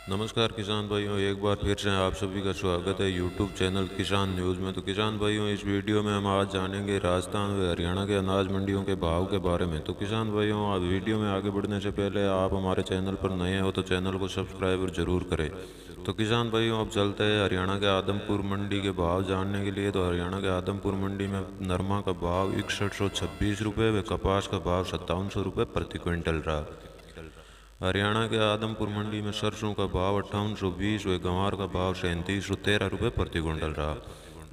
नमस्कार किसान भाइयों, एक बार फिर से आप सभी का स्वागत है यूट्यूब चैनल किसान न्यूज़ में। तो किसान भाइयों, इस वीडियो में हम आज जानेंगे राजस्थान व हरियाणा के अनाज मंडियों के भाव के बारे में। तो किसान भाइयों, आप वीडियो में आगे बढ़ने से पहले आप हमारे चैनल पर नए हो तो चैनल को सब्सक्राइब और ज़रूर करें। तो किसान भाइयों, अब चलते हैं हरियाणा के आदमपुर मंडी के भाव जानने के लिए। तो हरियाणा के आदमपुर मंडी में नरमा का भाव 6126 रुपये व कपास का भाव 5700 रुपये प्रति क्विंटल रहा। हरियाणा के आदमपुर मंडी में सरसों का भाव 5820 व गंवार का भाव 3713 रुपये प्रति क्विंटल रहा।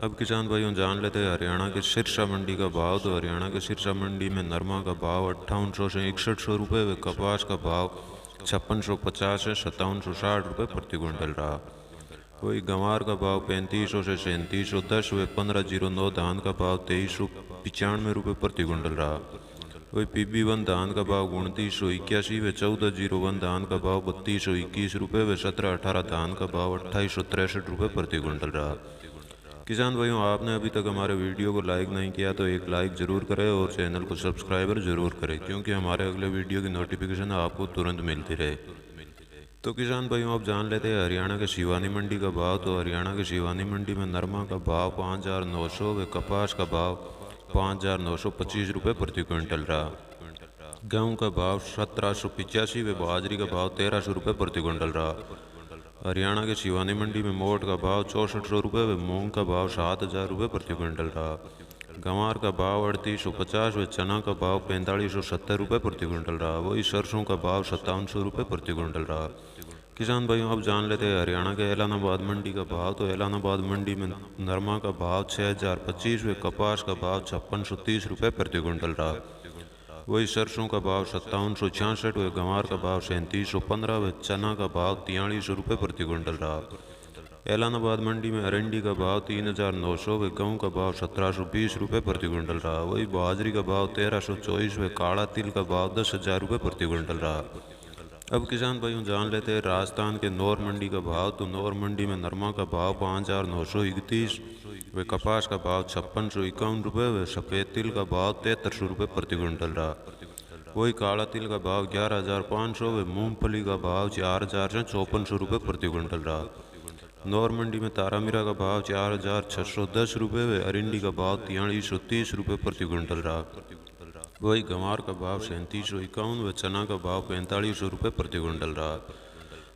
अब किसान भाइयों, जान लेते हैं हरियाणा के सिरसा मंडी का भाव। तो हरियाणा के सिरसा मंडी में नरमा का भाव 5800 से 6100 रुपये व कपास का भाव 5650 से 5760 रुपये प्रति क्विंटल रहा। वही गंवार का भाव 3500 से 3710 व 1509 धान का भाव 2395 रुपये प्रति क्विंटल रहा। वही PB1 धान का भाव 2981 व 1401 धान का भाव 3221 रुपये व 1718 धान का भाव 2863 रुपये प्रति क्विंटल रहा। किसान भाइयों, आपने अभी तक हमारे वीडियो को लाइक नहीं किया तो एक लाइक ज़रूर करें और चैनल को सब्सक्राइबर ज़रूर करें, क्योंकि हमारे अगले वीडियो की नोटिफिकेशन आपको तुरंत मिलती रहे। तो किसान भाइयों, अब जान लेते हैं हरियाणा के शिवानी मंडी का भाव। तो हरियाणा के शिवानी मंडी में नरमा का भाव 5900 व कपास का भाव 5925 रुपये प्रति क्विंटल रहा। गेहूं का भाव 1785 व बाजरी का भाव 1300 रुपये प्रति क्विंटल रहा। हरियाणा के शिवानी मंडी में मोट का भाव 6400 रुपये व मूंग का भाव 7000 रुपये प्रति क्विंटल रहा। गंवार का भाव 3850 व चना का भाव 4570 रुपये प्रति क्विंटल रहा। वही सरसों का भाव 5700 रुपये प्रति क्विंटल रहा। किसान भाइयों, अब जान लेते हैं हरियाणा के ऐलानाबाद मंडी का भाव। तो ऐलानाबाद मंडी में नरमा का भाव 6025 व कपास का भाव 5630 रुपये प्रति क्विंटल रहा। वही सरसों का भाव 5766 व गंवार का भाव 3715 व चना का भाव 4300 रुपये प्रति क्विंटल रहा। ऐलानाबाद मंडी में अरंडी का भाव 3900 व गेहूं का भाव 1720 रुपये प्रति क्विंटल रहा। वही बाजरी का भाव 1324 व काला तिल का भाव 10,000 रुपये प्रति क्विंटल रहा। अब किसान भाइयों, जान लेते हैं राजस्थान के नौर मंडी का भाव। तो नौर मंडी में नरमा का भाव 5931 व कपास का भाव 5651 रुपये व सफ़ेद तिल का भाव 7300 रुपये प्रति क्विंटल रहा। वही काला तिल का भाव 11500 व मूंगफली का भाव 4000 से 5400 रुपये प्रति क्विंटल रहा। नौर मंडी में तारामीरा का भाव 4610 रुपये व अरिंडी का भाव 4330 रुपये प्रति क्विंटल रहा। वही गंवार का भाव 3751 व चना का भाव 4500 रुपये प्रति क्विंटल रहा।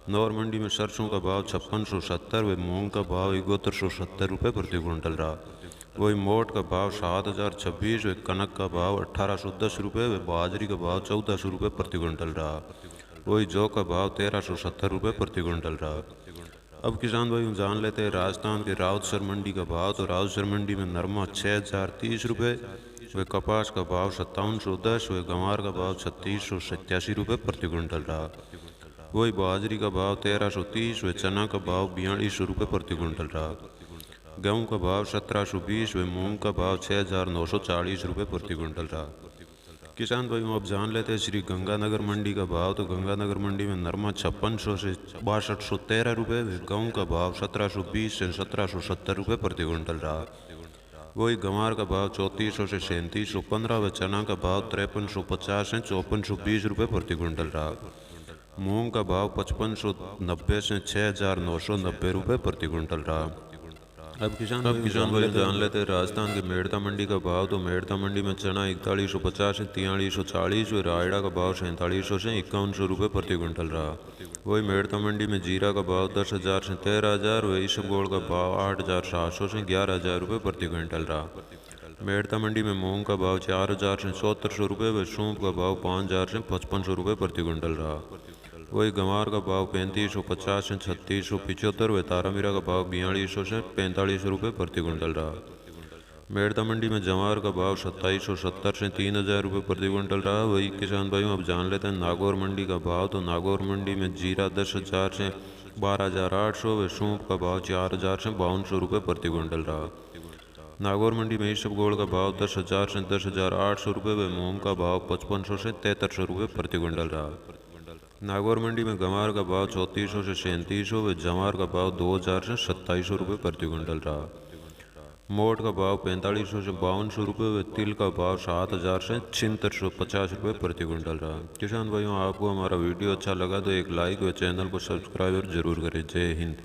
नौर मंडी में सरसों का भाव 5670 व मूंग का भाव 7170 रुपये प्रति क्विंटल रहा। वही मोट का भाव 7026 व कनक का भाव 1810 रुपये व बाजरी का भाव 1400 रुपये प्रति क्विंटल रहा। वही जौ का भाव 1370 रुपये प्रति क्विंटल रहा। अब किसान भाई जान लेते हैं राजस्थान के राउतसर मंडी का भाव। तो राउतसर मंडी में नरमा 6030 रुपये व कपास का भाव 5710 व गंवार का भाव 3687 रुपये प्रति क्विंटल रहा। वही बाजरी का भाव 1330 व चना का भाव 4200 रुपये प्रति क्विंटल रहा। गेहूं का भाव 1720 व मूंग का भाव 6940 रुपये प्रति क्विंटल रहा। किसान भाइयों, अब जान लेते हैं श्री गंगानगर मंडी का भाव। तो गंगानगर मंडी में नरमा 5600 से 6213 रुपये व गेहूं का भाव 1720 से 1770 रुपये प्रति क्विंटल रहा। वही गंवार का भाव 3400 से 3715 व चना का भाव 5350 से 5420 रुपये प्रति क्विंटल रहा। मूंग का भाव 5590 से 6990 रुपये प्रति क्विंटल रहा। अब किसान भाई जान लेते हैं राजस्थान के मेड़ता मंडी का भाव। तो मेड़ता मंडी में चना 4150 से 4340 व रायड़ा का भाव 4700 से 5100 रुपये प्रति क्विंटल रहा। वही मेड़ता मंडी में जीरा का भाव 10,000 से 13,000 व इसबगोल का भाव 8,700 से 11,000 रुपये प्रति क्विंटल रहा। मेड़ता मंडी में मूंग का भाव 4,000 से 7400 रुपये व सूंप का भाव 5,000 से 5500 रुपये प्रति क्विंटल रहा। वही गंवार का भाव 3550 से 3675 व तारामीरा का भाव 4200 से 4500 रुपये प्रति क्विंटल रहा। मेड़ता मंडी में जवार का भाव 2770 से 3,000 रुपये प्रति क्विंटल रहा। वही किसान भाइयों, अब जान लेते हैं नागौर मंडी का भाव। तो नागौर मंडी में जीरा 10,000 से 12,800 व सूंप का भाव 4,000 से 5200 रुपये प्रति क्विंटल रहा। नागौर मंडी में इसबगोल का भाव 10,000 से 10,800 रुपये व मूंग का भाव 5500 से 7300 रुपये प्रति क्विंटल रहा। नागौर मंडी में गंवार का भाव 3400 से 3700 व जवार का भाव 2000 से 2700 रुपये प्रति क्विंटल रहा। मोट का भाव 4500 से 5200 रुपये, तिल का भाव 7000 से 7650 रुपये प्रति क्विंटल रहा। किसान भाइयों, आपको हमारा वीडियो अच्छा लगा तो एक लाइक व चैनल को सब्सक्राइब जरूर करें। जय हिंद।